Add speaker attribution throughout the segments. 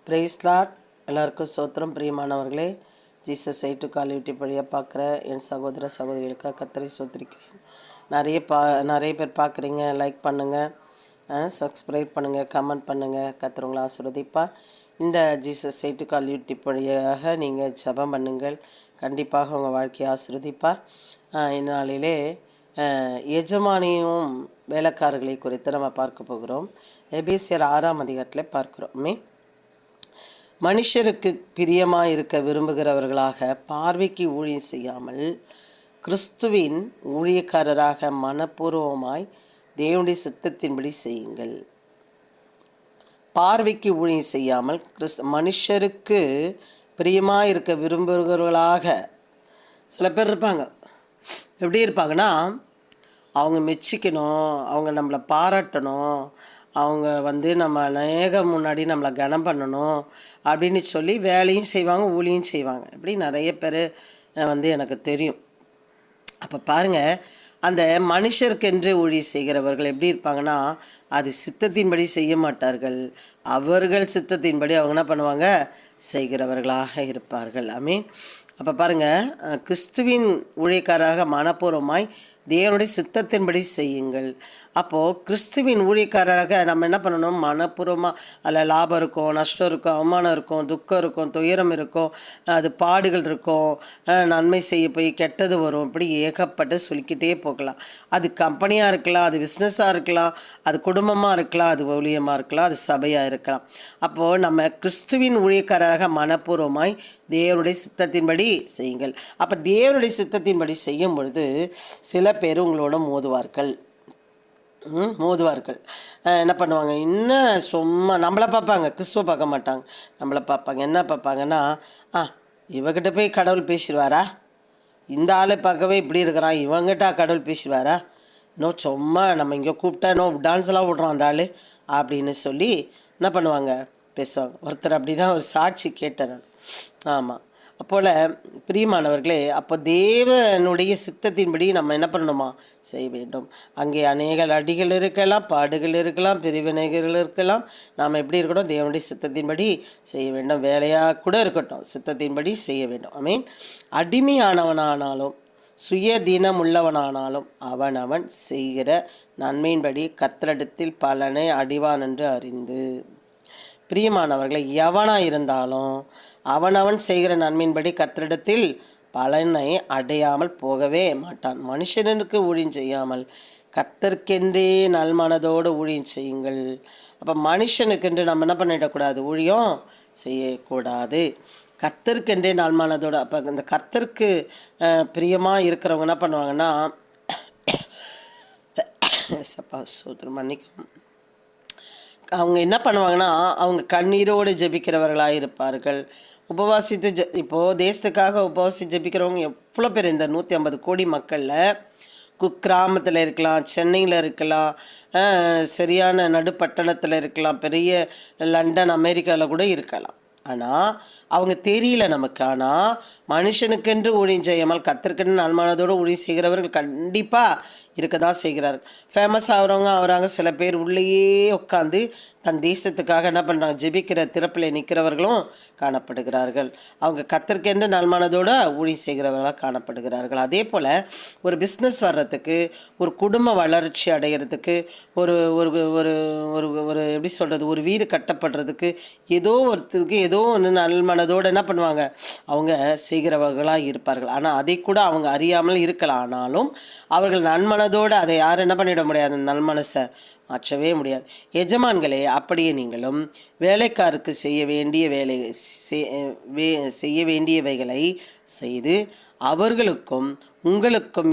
Speaker 1: Price Lord. எல்லாருக்கும் ஸ்தோத்திரம். பிரியமானவர்களே, ஜீசஸ் ஐ கால் யூடியூப் வழியாக பார்க்குற என் சகோதர சகோதரிகளுக்காக கத்தரை சோத்திரிக்கிறேன். நிறைய பேர் பார்க்குறீங்க. லைக் பண்ணுங்கள், சப்ஸ்கிரைப் பண்ணுங்கள், கமெண்ட் பண்ணுங்கள். கத்தரவங்களை ஆசீர்வதிப்பார். இந்த ஜீசஸ் ஐ கால் யூடியூப் வழியாக நீங்கள் ஜெபம் பண்ணுங்கள். கண்டிப்பாக உங்கள் வாழ்க்கையை ஆசீர்வதிப்பார். இந்நாளிலே எஜமானியும் வேலைக்காரர்களை குறித்து நம்ம பார்க்க போகிறோம். எபேசியர் 6ஆம் அதிகாரத்தில் பார்க்குறோமே. மனுஷருக்கு பிரியமாக இருக்க விரும்புகிறவர்களாக பார்வைக்கு ஊழியம் செய்யாமல் கிறிஸ்துவின் ஊழியக்காரராக மனப்பூர்வமாய் தேவனுடைய சித்தத்தின்படி செய்யுங்கள். பார்வைக்கு ஊழியம் செய்யாமல் மனுஷருக்கு பிரியமாக இருக்க விரும்புகிறவர்களாக. சில பேர் இருப்பாங்க, எப்படி இருப்பாங்கன்னா, அவங்க மெச்சிக்கணும், அவங்க நம்மளை பாராட்டணும், அவங்க நம்ம முன்னாடி நம்மளை கனம் பண்ணணும் அப்படின்னு சொல்லி வேலையும் செய்வாங்க, ஊழியும் செய்வாங்க. இப்படி நிறைய பேர் எனக்கு தெரியும். அப்போ பாருங்கள், அந்த மனுஷருக்கென்று ஊழியம் செய்கிறவர்கள் எப்படி இருப்பாங்கன்னா, அது சித்தத்தின்படி செய்ய மாட்டார்கள். அவர்கள் சித்தத்தின்படி அவங்க என்ன பண்ணுவாங்க, செய்கிறவர்களாக இருப்பார்கள். மீன் அப்போ பாருங்கள், கிறிஸ்துவின் ஊழியக்காரராக மனப்பூர்வமாய் தேவனுடைய சித்தத்தின்படி செய்யுங்கள். அப்போது கிறிஸ்துவின் ஊழியக்காரராக நம்ம என்ன பண்ணணும், மனப்பூர்வமாக. அதில் லாபம் இருக்கும், நஷ்டம் இருக்கும், அவமானம் இருக்கும், துக்கம் இருக்கும், துயரம் இருக்கும், அது பாடுகள் இருக்கும், நன்மை செய்ய போய் கெட்டது வரும். இப்படி ஏகப்பட்டு சொல்லிக்கிட்டே போகலாம். அது கம்பெனியாக இருக்கலாம், அது பிஸ்னஸாக இருக்கலாம், அது குடும்பமாக இருக்கலாம், அது ஊழியமாக இருக்கலாம், அது சபையாக இருக்கலாம். அப்போது நம்ம கிறிஸ்துவின் ஊழியக்காரராக மனப்பூர்வமாய் தேவனுடைய சித்தத்தின்படி செய்யுங்கள். அப்போ தேவனுடைய சித்தத்தின்படி செய்யும் பொழுது சில பேர் உங்களோட மோதுவார்கள். என்ன பண்ணுவாங்க, இன்னும் சும்மா நம்மளை பார்ப்பாங்க, கிறிஸ்துவ பார்க்க மாட்டாங்க. நம்மளை பார்ப்பாங்க. என்ன பார்ப்பாங்கன்னா, இவகிட்ட போய் கடவுள் பேசிடுவாரா, இந்த ஆளை பார்க்கவே இப்படி இருக்கிறான், இவங்கிட்ட கடவுள் பேசிடுவாரா, இன்னும் சும்மா நம்ம இங்கே கூப்பிட்டா இன்னும் டான்ஸ்லாம் விட்றோம் அந்த ஆள் அப்படின்னு சொல்லி என்ன பண்ணுவாங்க, பேசுவாங்க. ஒருத்தர் அப்படி தான் ஒரு சாட்சி கேட்டேன் நான். ஆமாம். அப்போல் பிரியமானவர்களே, அப்போ தேவனுடைய சித்தத்தின்படி நம்ம என்ன பண்ணணுமா, செய்ய வேண்டும். அங்கே அநேக அடிகள் இருக்கலாம், பாடுகள் இருக்கலாம், பிரிவினைகள் இருக்கலாம். நாம் எப்படி இருக்கணும், தேவனுடைய சித்தத்தின்படி செய்ய வேண்டும். வேலையாக கூட இருக்கட்டும், சித்தத்தின்படி செய்ய வேண்டும். மீன் அடிமையானவனானாலும் சுயதீனம் உள்ளவனானாலும் அவனவன் செய்கிற நன்மையின்படி கர்த்தரிடத்தில் பலனை அடைவான் என்று அறிந்து. பிரியமானவர்களை, எவனாக இருந்தாலும் அவனவன் செய்கிற நன்மையின்படி கர்த்தரிடத்தில் பலனை அடையாமல் போகவே மாட்டான். மனுஷனுக்கு ஊழியம் செய்யாமல் கர்த்தருக்கென்றே நல்மனதோடு ஊழியம் செய்யுங்கள். அப்போ மனுஷனுக்கென்று நம்ம என்ன பண்ணிடக்கூடாது, ஊழியம் செய்யக்கூடாது. கர்த்தருக்கென்றே நல்மனதோடு. அப்போ இந்த கர்த்தருக்கு பிரியமாக இருக்கிறவங்க என்ன பண்ணுவாங்கன்னா, சூத்திரம் மன்னிக்கும், அவங்க என்ன பண்ணுவாங்கன்னா, அவங்க கண்ணீரோடு ஜெபிக்கிறவர்களாக இருப்பார்கள். உபவாசித்து இப்போது தேசத்துக்காக உபவாசி ஜெபிக்கிறவங்க எவ்வளோ பேர், இந்த 150 கோடி மக்களில் குக்கிராமத்தில் இருக்கலாம், சென்னையில் இருக்கலாம், சரியான நடுப்பட்டணத்தில் இருக்கலாம், பெரிய லண்டன் அமெரிக்காவில் கூட இருக்கலாம். ஆனால் அவங்க தெரியல நமக்கு. ஆனால் மனுஷனுக்கென்று ஊழியம் செய்யாமல் கர்த்தருக்கென்று நல்மனதோடு ஊழியம் செய்கிறவர்கள் கண்டிப்பாக இருக்க தான் செய்கிறார்கள். ஃபேமஸ் ஆகிறவங்க சில பேர் உள்ளேயே உட்காந்து தன் தேசத்துக்காக என்ன பண்ணுறாங்க, ஜெபிக்கிற திறப்பில் நிற்கிறவர்களும் காணப்படுகிறார்கள். அவங்க கர்த்தருக்கென்று நல்மனதோடு ஊழியம் செய்கிறவர்களாக காணப்படுகிறார்கள். அதே போல் ஒரு பிஸ்னஸ் வர்றதுக்கு, ஒரு குடும்ப வளர்ச்சி அடைகிறதுக்கு, ஒரு ஒரு ஒரு ஒரு எப்படி சொல்கிறது, ஒரு வீடு கட்டப்படுறதுக்கு, ஏதோ ஒருத்தருக்கு ஏதோ ஒன்று நல்மனதோடு என்ன பண்ணுவாங்க, அவங்க செய்கிறவர்களாக இருப்பார்கள். ஆனால் அதை கூட அவங்க அறியாமல் இருக்கலாம். ஆனாலும் அவர்கள் நன்மனதோடு அதை யாரும் என்ன பண்ணிட முடியாது, நல்மனசை மாற்றவே முடியாது. எஜமான்களே, அப்படியே நீங்களும் வேலைக்காருக்கு செய்ய வேண்டியவைகளை செய்து அவர்களுக்கும் உங்களுக்கும்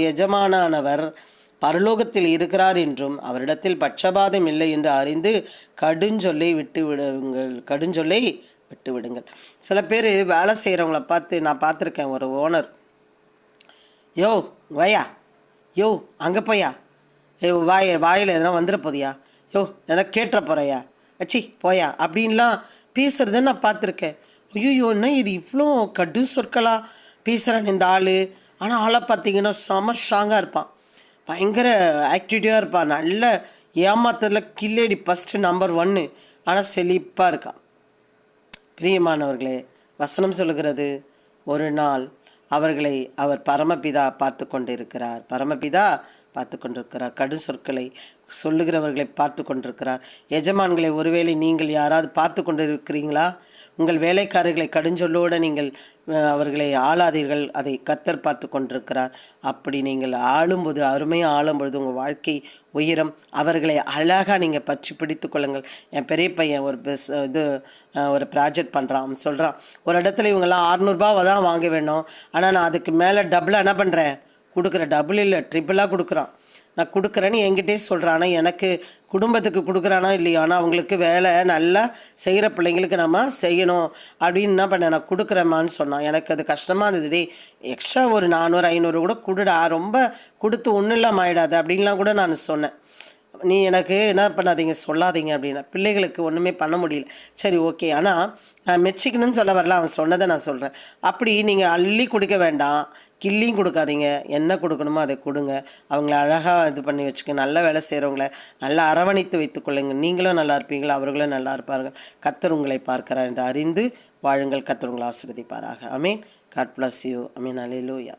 Speaker 1: எஜமானானவர் பரலோகத்தில் இருக்கிறார் என்றும் அவரிடத்தில் பட்சபாதம் இல்லை என்று அறிந்து கடுஞ்சொல்லை விட்டுவிடுங்கள். சில பேர் வேலை செய்கிறவங்கள பார்த்து நான் பார்த்துருக்கேன். ஒரு ஓனர், யோ வாயா, யோ அங்கே போயா, வாயில் எதனா வந்துட போதியா, யோ எதனா கேட்டுற போகிறையா, அச்சி போயா அப்படின்லாம் பேசுகிறத நான் பார்த்துருக்கேன். ஐயோன்னா இது இவ்வளோ கடு சொற்களாக பேசுகிறான் இந்த ஆள். ஆனால் ஆளை பார்த்தீங்கன்னா செம ஸ்ட்ராங்காக இருப்பான், பயங்கர ஆக்டிவிட்டியாக இருப்பான், நல்ல ஏமாத்ததில் கில்லேடி ஃபஸ்ட்டு நம்பர் 1. ஆனால் செழிப்பாக இருக்கான். பிரியமானவர்களே, வசனம் சொல்லுகிறது, ஒரு நாள் அவர்களை அவர் பரமபிதா பார்த்து கொண்டிருக்கிறார். பரமபிதா பார்த்து கொண்டிருக்கிறார். கடும் சொற்களை சொல்லுகிறவர்களை பார்த்து கொண்டிருக்கிறார். எஜமான்களை, ஒருவேளை நீங்கள் யாராவது பார்த்து கொண்டிருக்கிறீங்களா? உங்கள் வேலைக்காரர்களை கடுஞ்சொல்லோடு நீங்கள் அவர்களை ஆளாதீர்கள். அதை கர்த்தர் பார்த்து கொண்டிருக்கிறார். அப்படி நீங்கள் ஆளும்போது, அருமையாக ஆளும்பொழுது உங்கள் வாழ்க்கை உயரம். அவர்களை அழகாக நீங்கள் பற்றி பிடித்து கொள்ளுங்கள். என் பெரிய பையன் ஒரு ப்ராஜெக்ட் பண்ணுறான். அவன் சொல்கிறான், ஒரு இடத்துல இவங்கெல்லாம் 600 தான் வாங்க வேணும், ஆனால் நான் அதுக்கு மேலே டபுளாக என்ன பண்ணுறேன், கொடுக்குறேன். டபுள் இல்லை, ட்ரிபிளாக கொடுக்குறான். நான் கொடுக்குறேன்னு என்கிட்டே சொல்கிறான். ஆனால் எனக்கு குடும்பத்துக்கு கொடுக்குறானா இல்லையா, ஆனால் அவங்களுக்கு வேலை நல்லா செய்கிற பிள்ளைங்களுக்கு நம்ம செய்யணும் அப்படின்னு என்ன பண்ணேன், நான் கொடுக்குறேம்மான்னு சொன்னான். எனக்கு அது கஷ்டமாக இருந்தது. டே, எக்ஸ்ட்ரா ஒரு 400 500 கூட கொடுடா, ரொம்ப கொடுத்து ஒன்றும் இல்லாமல் ஆகிடாது அப்படின்லாம் கூட நான் சொன்னேன். நீ எனக்கு என்ன பண்ணாதீங்க, சொல்லாதீங்க அப்படின்னா. பிள்ளைகளுக்கு ஒன்றுமே பண்ண முடியல. சரி, ஓகே. ஆனால் நான் மெச்சிக்கணும்னு சொல்ல வரல, அவன் சொன்னதை நான் சொல்கிறேன். அப்படி நீங்கள் அள்ளி கொடுக்க வேண்டாம், கிள்ளியும் கொடுக்காதீங்க. என்ன கொடுக்கணுமோ அதை கொடுங்க. அவங்கள அழகாக இது பண்ணி வச்சுக்க. நல்ல வேலை செய்கிறவங்கள நல்லா அரவணைத்து வைத்துக்கொள்ளுங்க. நீங்களும் நல்லா இருப்பீங்களா, அவர்களும் நல்லா இருப்பார்கள். கர்த்தர் உங்களை பார்க்கிறார் என்று அறிந்து வாழுங்கள். கர்த்தர் உங்களை ஆசீர்வதிப்பாராக. ஆமீன். God bless you. ஆமீன். அல்லேலூயா.